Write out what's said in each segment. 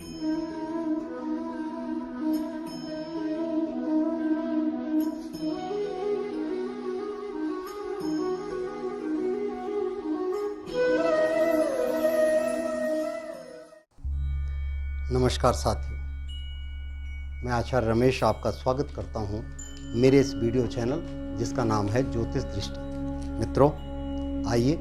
नमस्कार साथियों, मैं आचार्य रमेश आपका स्वागत करता हूं मेरे इस वीडियो चैनल जिसका नाम है ज्योतिष दृष्टि। मित्रों, आइए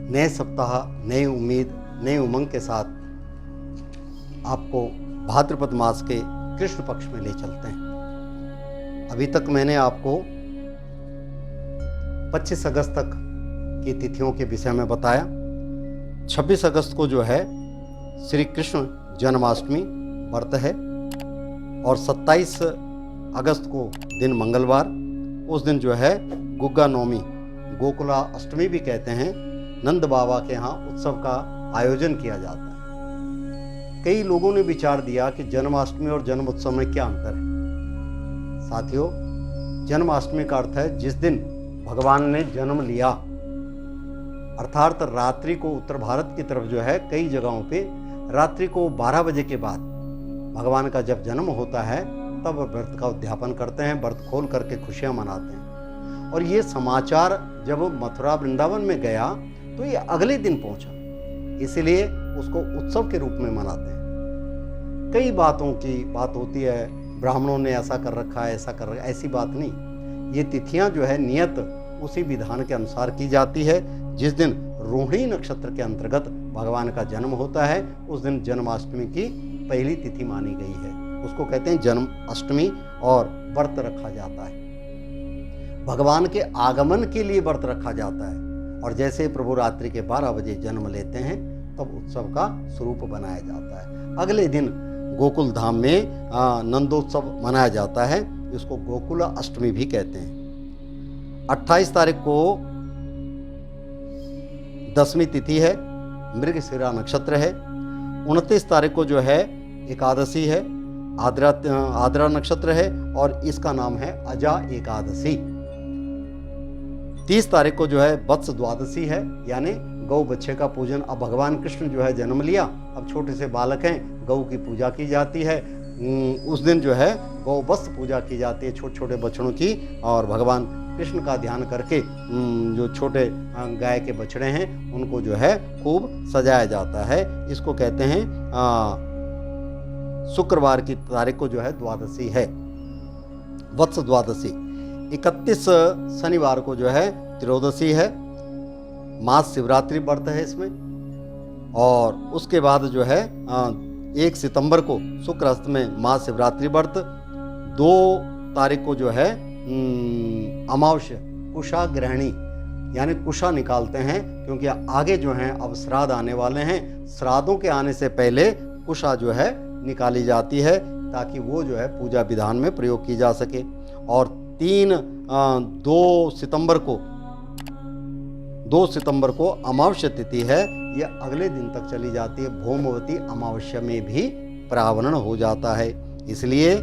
नए सप्ताह, नई उम्मीद, नई उमंग के साथ आपको भाद्रपद मास के कृष्ण पक्ष में ले चलते हैं। अभी तक मैंने आपको 25 अगस्त तक की तिथियों के विषय में बताया। 26 अगस्त को जो है श्री कृष्ण जन्माष्टमी व्रत है और 27 अगस्त को दिन मंगलवार, उस दिन जो है गुग्गा नवमी, गोकुला अष्टमी भी कहते हैं, नंद बाबा के यहाँ उत्सव का आयोजन किया जाता है। कई लोगों ने विचार दिया कि जन्माष्टमी और जन्म उत्सव में क्या अंतर है। साथियों, जन्माष्टमी का अर्थ है जिस दिन भगवान ने जन्म लिया, अर्थात रात्रि को उत्तर भारत की तरफ जो है कई जगहों पे रात्रि को 12 बजे के बाद भगवान का जब जन्म होता है तब व्रत का उद्यापन करते हैं, व्रत खोल करके खुशियां मनाते हैं। और ये समाचार जब मथुरा वृंदावन में गया तो ये अगले दिन पहुंचा, इसीलिए उसको उत्सव के रूप में मनाते हैं। कई बातों की बात होती है, ब्राह्मणों ने ऐसा कर रखा है, ऐसा कर रखा है, ऐसी बात नहीं। ये तिथियां जो है नियत उसी विधान के अनुसार की जाती है। जिस दिन रोहिणी नक्षत्र के अंतर्गत भगवान का जन्म होता है उस दिन जन्माष्टमी की पहली तिथि मानी गई है, उसको कहते हैं जन्म अष्टमी, और व्रत रखा जाता है। भगवान के आगमन के लिए व्रत रखा जाता है और जैसे प्रभु रात्रि के 12 बजे जन्म लेते हैं तब उत्सव का स्वरूप बनाया जाता है। अगले दिन गोकुल धाम में नंदोत्सव मनाया जाता है, इसको गोकुला अष्टमी भी कहते हैं। 28 तारीख को दसवीं तिथि है, मृगशिरा नक्षत्र है। 29 तारीख को जो है एकादशी है, आद्रा नक्षत्र है और इसका नाम है अजा एकादशी। 30 तारीख को जो है वत्स द्वादशी है, यानी गौ बच्चे का पूजन। अब भगवान कृष्ण जो है जन्म लिया, अब छोटे से बालक हैं, गौ की पूजा की जाती है। उस दिन जो है गौ वत्स पूजा की जाती है, छोटे छोटे बछड़ों की, और भगवान कृष्ण का ध्यान करके जो छोटे गाय के बछड़े हैं उनको जो है खूब सजाया जाता है। इसको कहते हैं शुक्रवार की तारीख को जो है द्वादशी है, वत्स द्वादशी। 31 शनिवार को जो है त्रयोदशी है, महाशिवरात्रि व्रत है इसमें। और उसके बाद जो है 1 सितंबर को शुक्र अस्त में महाशिवरात्रि व्रत। 2 तारीख को जो है अमावस्या, कुशा ग्रहणी, यानी कुशा निकालते हैं, क्योंकि आगे जो हैं अब श्राद्ध आने वाले हैं। श्राद्धों के आने से पहले कुशा जो है निकाली जाती है ताकि वो जो है पूजा विधान में प्रयोग की जा सके। और 2 सितंबर को अमावस्या तिथि है, यह अगले दिन तक चली जाती है। भौमवती अमावस्या में भी प्रावरण हो जाता है, इसलिए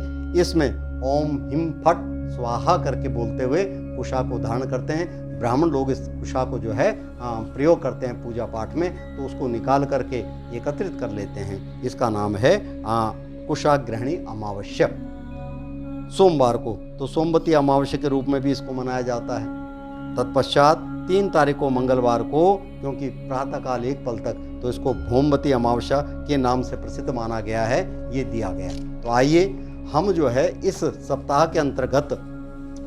इसमें ओम हिम फट स्वाहा करके बोलते हुए कुशा को धारण करते हैं। ब्राह्मण लोग इस कुशा को जो है प्रयोग करते हैं पूजा पाठ में, तो उसको निकाल करके एकत्रित कर लेते हैं। इसका नाम है कुशा ग्रहणी अमावस्या। सोमवार को तो सोमवती अमावस्या के रूप में भी इसको मनाया जाता है। तत्पश्चात 3 तारीख को मंगलवार को, क्योंकि प्रातःकाल 1 पल तक, तो इसको भौमवती अमावस्या के नाम से प्रसिद्ध माना गया है, ये दिया गया। तो आइए हम जो है इस सप्ताह के अंतर्गत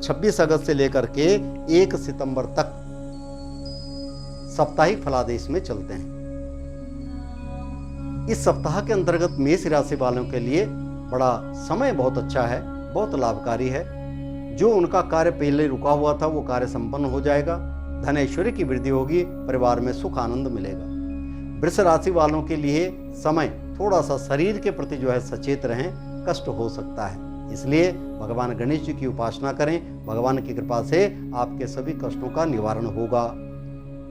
26 अगस्त से लेकर के 1 सितंबर तक साप्ताहिक फलादेश में चलते हैं। इस सप्ताह के अंतर्गत मेष राशि वालों के लिए बड़ा समय बहुत अच्छा है, बहुत लाभकारी है। जो उनका कार्य पहले रुका हुआ था वो कार्य संपन्न हो जाएगा, धन ऐश्वर्य की वृद्धि होगी, परिवार में सुख आनंद मिलेगा। वृष राशि वालों के लिए समय थोड़ा सा शरीर के प्रति जो है सचेत रहें, कष्ट हो सकता है, इसलिए भगवान गणेश जी की उपासना करें। भगवान की कृपा से आपके सभी कष्टों का निवारण होगा।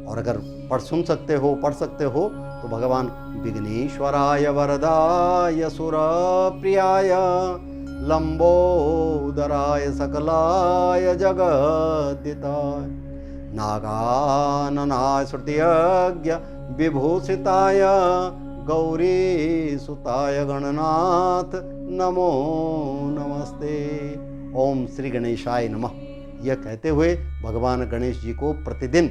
और अगर पढ़ सकते हो तो भगवान विघ्नेश्वराय वरदाय सुरप्रियाय लंबोदराय सकलाय जगद्दिताय नागाननाय श्रुतियज्ञ विभूषिताय गौरी सुताय गणनाथ नमो नमस्ते। ओम श्री गणेशाय नमः। यह कहते हुए भगवान गणेश जी को प्रतिदिन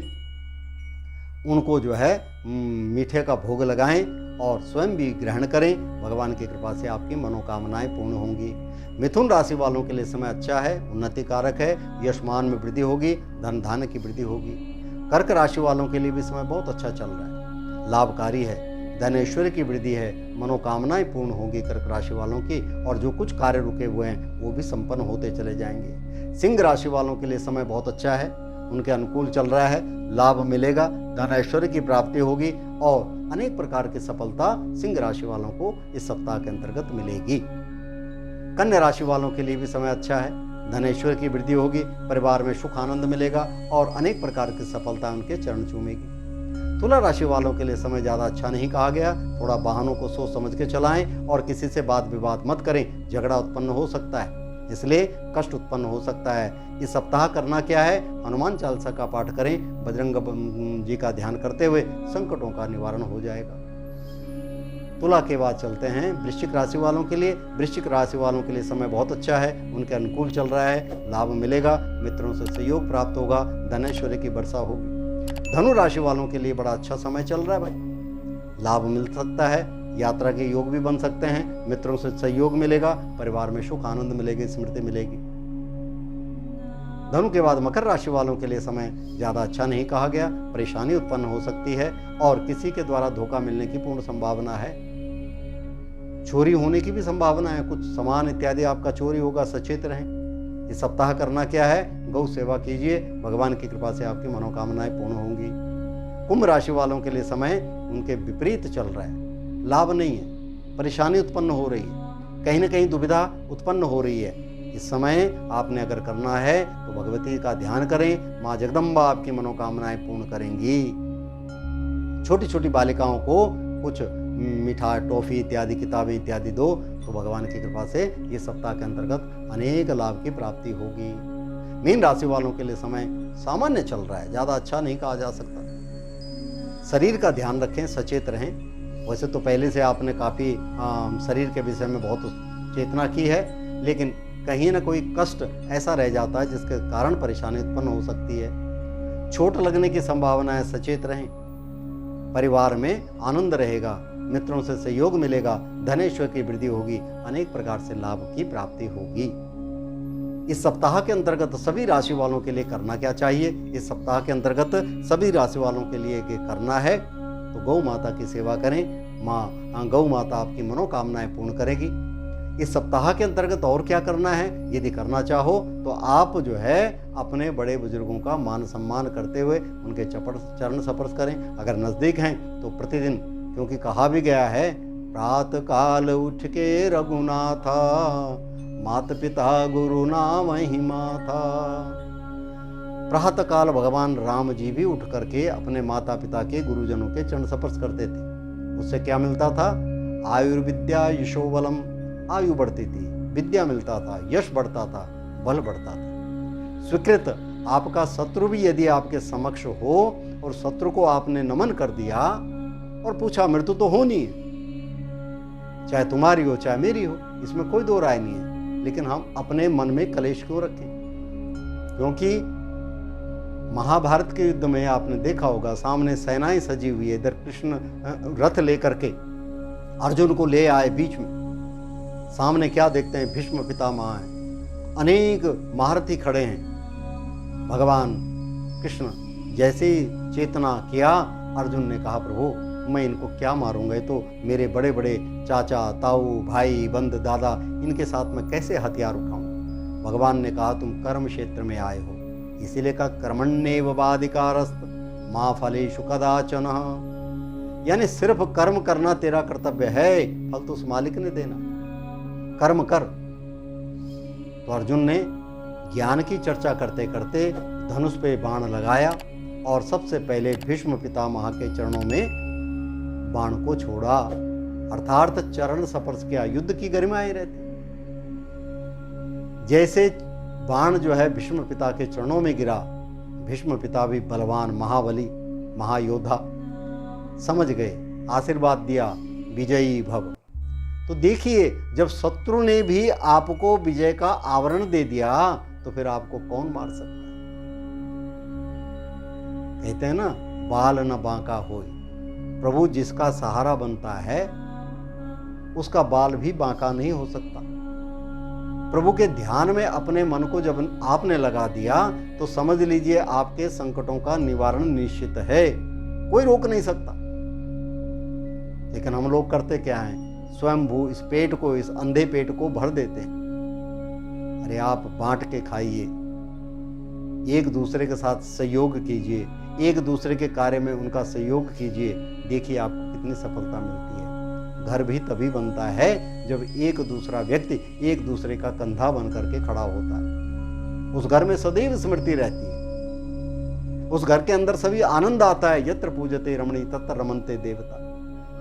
उनको जो है मीठे का भोग लगाएं और स्वयं भी ग्रहण करें। भगवान की कृपा से आपकी मनोकामनाएं पूर्ण होंगी। मिथुन राशि वालों के लिए समय अच्छा है, उन्नति कारक है, यशमान में वृद्धि होगी, धन धान्य की वृद्धि होगी। कर्क राशि वालों के लिए भी समय बहुत अच्छा चल रहा है, लाभकारी है, धन ऐश्वर्य की वृद्धि है, मनोकामनाएं पूर्ण होंगी कर्क राशि वालों की, और जो कुछ कार्य रुके हुए हैं वो भी संपन्न होते चले जाएंगे। सिंह राशि वालों के लिए समय बहुत अच्छा है, उनके अनुकूल चल रहा है, लाभ मिलेगा, धन ऐश्वर्य की प्राप्ति होगी और अनेक प्रकार की सफलता सिंह राशि वालों को इस सप्ताह के अंतर्गत मिलेगी। कन्या राशि वालों के लिए भी समय अच्छा है, धन ऐश्वर्य की वृद्धि होगी, परिवार में सुख आनंद मिलेगा और अनेक प्रकार की सफलता उनके चरण चूमेगी। तुला राशि वालों के लिए समय ज़्यादा अच्छा नहीं कहा गया, थोड़ा वाहनों को सोच समझ के चलाएं और किसी से वाद विवाद मत करें, झगड़ा उत्पन्न हो सकता है, इसलिए कष्ट उत्पन्न हो सकता है। इस सप्ताह करना क्या है, हनुमान चालीसा का पाठ करें, बजरंग जी का ध्यान करते हुए संकटों का निवारण हो जाएगा। तुला के बाद चलते हैं वृश्चिक राशि वालों के लिए। वृश्चिक राशि वालों के लिए समय बहुत अच्छा है, उनके अनुकूल चल रहा है, लाभ मिलेगा, मित्रों से सहयोग प्राप्त होगा, धन ऐश्वर्य की वर्षा होगी। धनु राशि वालों के लिए बड़ा अच्छा समय चल रहा है भाई, लाभ मिल सकता है, यात्रा के योग भी बन सकते हैं, मित्रों से सहयोग मिलेगा, परिवार में सुख आनंद मिलेगी, स्मृति मिलेगी। धनु के बाद मकर राशि वालों के लिए समय ज्यादा अच्छा नहीं कहा गया, परेशानी उत्पन्न हो सकती है और किसी के द्वारा धोखा मिलने की पूर्ण संभावना है, चोरी होने की भी संभावना है, कुछ सामान इत्यादि आपका चोरी होगा, सचेत रहें। इस सप्ताह करना क्या है, गौ सेवा कीजिए, भगवान की कृपा से आपकी मनोकामनाएं पूर्ण होंगी। कुंभ राशि वालों के लिए समय उनके विपरीत चल रहा है, लाभ नहीं है, परेशानी उत्पन्न हो रही है, कहीं ना कहीं दुविधा उत्पन्न हो रही है। इस समय आपने अगर करना है तो भगवती का ध्यान करें, माँ जगदम्बा आपकी मनोकामनाएं पूर्ण करेंगी। छोटी छोटी बालिकाओं को कुछ मीठा, टॉफी इत्यादि, किताबें इत्यादि दो तो भगवान की कृपा से ये सप्ताह के अंतर्गत अनेक लाभ की प्राप्ति होगी। मीन राशि वालों के लिए समय सामान्य चल रहा है, ज्यादा अच्छा नहीं कहा जा सकता। शरीर का ध्यान रखें, सचेत रहें। वैसे तो पहले से आपने काफी शरीर के विषय में बहुत चेतना की है, लेकिन कहीं ना कोई कष्ट ऐसा रह जाता है जिसके कारण परेशानी उत्पन्न हो सकती है। चोट लगने की संभावना है, सचेत रहें। परिवार में आनंद रहेगा, मित्रों से सहयोग मिलेगा, धनेश्वर की वृद्धि होगी, अनेक प्रकार से लाभ की प्राप्ति होगी। इस सप्ताह के अंतर्गत सभी राशि वालों के लिए करना क्या चाहिए, इस सप्ताह के अंतर्गत सभी राशि वालों के लिए करना है तो गौ माता की सेवा करें, माँ गौ माता आपकी मनोकामनाएं पूर्ण करेगी। इस सप्ताह के अंतर्गत और क्या करना है, यदि करना चाहो तो आप जो है अपने बड़े बुजुर्गों का मान सम्मान करते हुए उनके चरण स्पर्श करें। अगर नजदीक हैं तो प्रतिदिन, क्योंकि कहा भी गया है, प्रातः काल उठ के रघुनाथा, माता पिता गुरु नाम ही माथा। प्रातः काल भगवान राम जी भी उठ करके अपने माता पिता के गुरुजनों के चरण स्पर्श करते थे। उससे क्या मिलता था, आयुर्विद्या यशो बलम, आयु बढ़ती थी, विद्या मिलता था, यश बढ़ता था, बल बढ़ता था। स्वीकृत आपका शत्रु भी यदि आपके समक्ष हो और शत्रु को आपने नमन कर दिया और पूछा मृत्यु तो होनी है, चाहे तुम्हारी हो चाहे मेरी हो, इसमें कोई दो राय नहीं है, लेकिन हम अपने मन में कलेश क्यों रखें। क्योंकि महाभारत के युद्ध में आपने देखा होगा, सामने सेनाएं सजी हुई है, इधर कृष्ण रथ लेकर के अर्जुन को ले आए बीच में, सामने क्या देखते हैं, भीष्म पितामह हैं, अनेक महारथी खड़े हैं। भगवान कृष्ण जैसे चेतना किया, अर्जुन ने कहा प्रभु मैं इनको क्या मारूंगा, ये तो मेरे बड़े बड़े चाचा, ताऊ, भाई, बंद, दादा, इनके साथ मैं कैसे हथियार उठाऊं। भगवान ने कहा तुम कर्म क्षेत्र में आए हो, इसीलिए कहा कर्मण्येव वाधिकारस्त मा फलेषु कदाचन, यानी सिर्फ कर्म करना तेरा कर्तव्य है, फल तो उस मालिक ने देना, कर्म कर। तो अर्जुन ने ज्ञान की चर्चा करते करते धनुष पे बाण लगाया और सबसे पहले भीष्म पितामह के चरणों में बाण को छोड़ा, अर्थात चरण स्पर्श किया। युद्ध की गरिमाएं रहती, जैसे बाण जो है भीष्म पिता के चरणों में गिरा, भीष्म पिता भी बलवान, महाबली, महायोद्धा, समझ गए, आशीर्वाद दिया, विजयी भव, तो देखिए, जब शत्रु ने भी आपको विजय का आवरण दे दिया तो फिर आपको कौन मार सकता है? कहते हैं ना, बाल न बांका होय। प्रभु जिसका सहारा बनता है उसका बाल भी बांका नहीं हो सकता। प्रभु के ध्यान में अपने मन को जब आपने लगा दिया तो समझ लीजिए आपके संकटों का निवारण निश्चित है, कोई रोक नहीं सकता। लेकिन हम लोग करते क्या हैं? स्वयंभू इस पेट को, इस अंधे पेट को भर देते हैं। अरे आप बांट के खाइए, एक दूसरे के साथ सहयोग कीजिए, एक दूसरे के कार्य में उनका सहयोग कीजिए, देखिए आपको कितनी सफलता मिलती है। घर भी तभी बनता है जब एक दूसरा व्यक्ति एक दूसरे का कंधा बन करके खड़ा होता है। उस घर में सदैव स्मृति रहती है, उस घर के अंदर सभी आनंद आता है। यत्र पूजते रमणी तत्र रमन्ते देवता।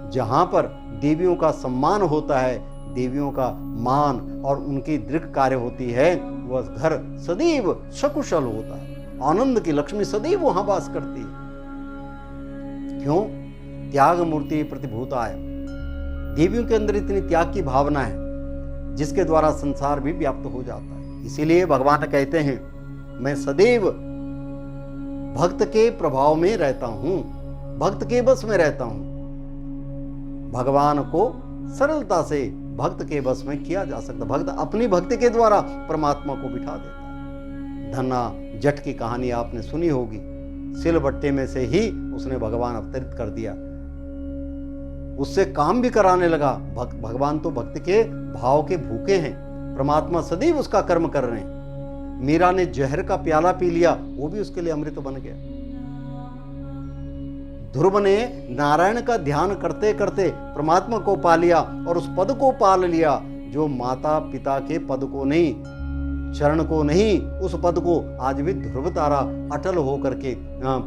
जहां पर देवियों का सम्मान होता है, देवियों का मान और उनकी दृढ़ कार्य होती है, वह घर सदैव सकुशल होता है। आनंद की लक्ष्मी सदैव वहां वास करती है। क्यों? त्याग मूर्ति प्रतिभूताय। देवियों के अंदर इतनी त्याग की भावना है जिसके द्वारा संसार भी व्याप्त हो जाता है। इसीलिए भगवान कहते हैं, मैं सदैव भक्त के प्रभाव में रहता हूं, भक्त के बस में रहता हूं। भगवान को सरलता से भक्त के बस में किया जा सकता। भक्त अपनी भक्ति के द्वारा परमात्मा को बिठा देता है। धन्ना जट की कहानी आपने सुनी होगी। सिलबट्टे में से ही उसने भगवान अवतरित कर दिया, उससे काम भी कराने लगा। भगवान तो भक्ति के भाव के भूखे हैं, परमात्मा सदैव उसका कर्म कर रहे हैं। मीरा ने जहर का प्याला पी लिया, वो भी उसके लिए अमृत बन गया। ध्रुव ने नारायण का ध्यान करते करते परमात्मा को पा लिया और उस पद को पाल लिया जो माता पिता के पद को नहीं, चरण को नहीं, उस पद को आज भी ध्रुव तारा अटल होकर के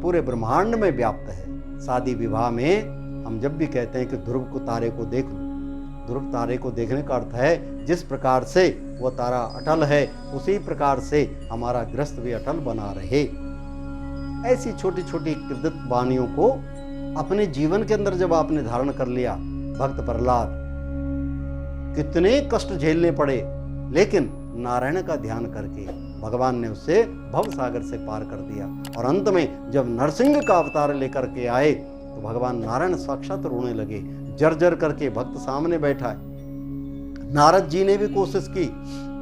पूरे ब्रह्मांड में व्याप्त है। शादी विवाह में हम जब भी कहते हैं कि ध्रुव को तारे को देख लो, ध्रुव तारे को देखने का अर्थ है जिस प्रकार से वह तारा अटल है उसी प्रकार से हमारा गृहस्थ भी अटल बना रहे। ऐसी छोटी छोटी कृत वाणियों को अपने जीवन के अंदर जब आपने धारण कर लिया, भक्त प्रहलाद कितने कष्ट झेलने पड़े, लेकिन नारायण का ध्यान करके भगवान ने उसे भव सागर से पार कर दिया। और अंत में जब नरसिंह का अवतार लेकर के आए तो भगवान नारायण साक्षात रोने लगे, जर्जर करके। भक्त सामने बैठा है। नारद जी ने भी कोशिश की,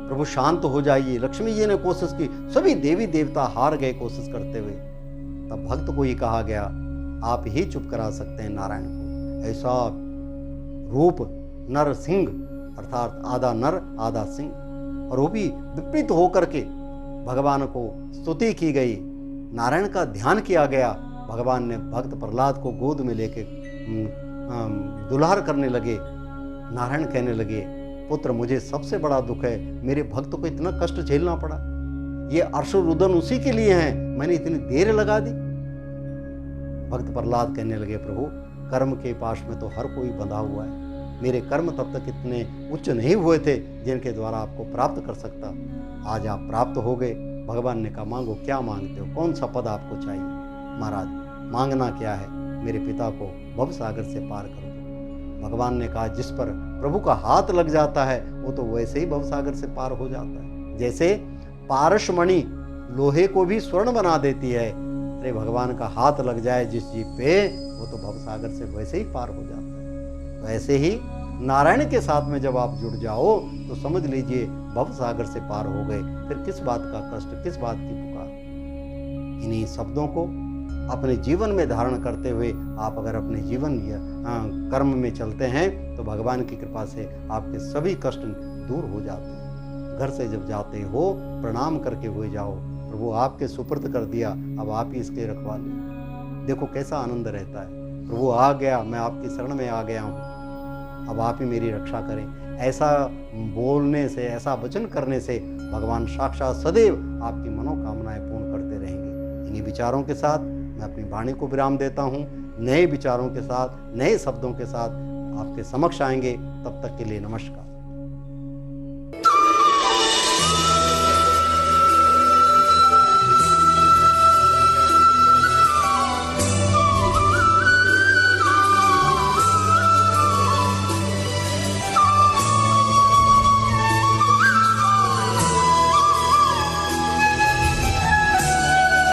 प्रभु शांत हो जाइए। लक्ष्मी जी ने कोशिश की, सभी देवी देवता हार गए कोशिश करते हुए। तब भक्त को ही कहा गया, आप ही चुप करा सकते हैं नारायण को। ऐसा रूप नर सिंह, अर्थात आधा नर आधा सिंह, और वो भी विपरीत होकर के भगवान को स्तुति की गई, नारायण का ध्यान किया गया। भगवान ने भक्त प्रहलाद को गोद में लेके दुलार करने लगे। नारायण कहने लगे, पुत्र मुझे सबसे बड़ा दुख है, मेरे भक्त को इतना कष्ट झेलना पड़ा। ये अर्षरुदन उसी के लिए हैं, मैंने इतनी देर लगा दी। भक्त प्रहलाद कहने लगे, प्रभु कर्म के पाश में तो हर कोई बंधा हुआ है, मेरे कर्म तब तक इतने उच्च नहीं हुए थे जिनके द्वारा आपको प्राप्त कर सकता। आज आप प्राप्त हो गए। भगवान ने कहा, मांगो, क्या मांगते हो, कौन सा पद आपको चाहिए? महाराज मांगना क्या है, मेरे पिता को भव सागर से पार कर दो। भगवान ने कहा, जिस पर प्रभु का हाथ लग जाता है वो तो वैसे ही भव सागर से पार हो जाता है। जैसे पारसमणि लोहे को भी स्वर्ण बना देती है, अरे भगवान का हाथ लग जाए जिस जीव पे, वो तो भव सागर से वैसे ही पार हो जाता है। वैसे ही नारायण के साथ में जब आप जुड़ जाओ तो समझ लीजिए भव सागर से पार हो गए। फिर किस बात का कष्ट, किस बात की पुकार। इन्हीं शब्दों को अपने जीवन में धारण करते हुए आप अगर अपने जीवन कर्म में चलते हैं तो भगवान की कृपा से आपके सभी कष्ट दूर हो जाते हैं। घर से जब जाते हो प्रणाम करके हुए जाओ, प्रभु आपके सुपुर्द कर दिया, अब आप ही इसके रखवाले। देखो कैसा आनंद रहता है, प्रभु आ गया, मैं आपकी शरण में आ गया हूँ, अब आप ही मेरी रक्षा करें। ऐसा बोलने से, ऐसा वचन करने से भगवान साक्षात सदैव आपकी मनोकामनाएं पूर्ण करते रहेंगे। इन्हीं विचारों के साथ मैं अपनी वाणी को विराम देता हूँ। नए विचारों के साथ, नए शब्दों के साथ आपके समक्ष आएंगे। तब तक के लिए नमस्कार।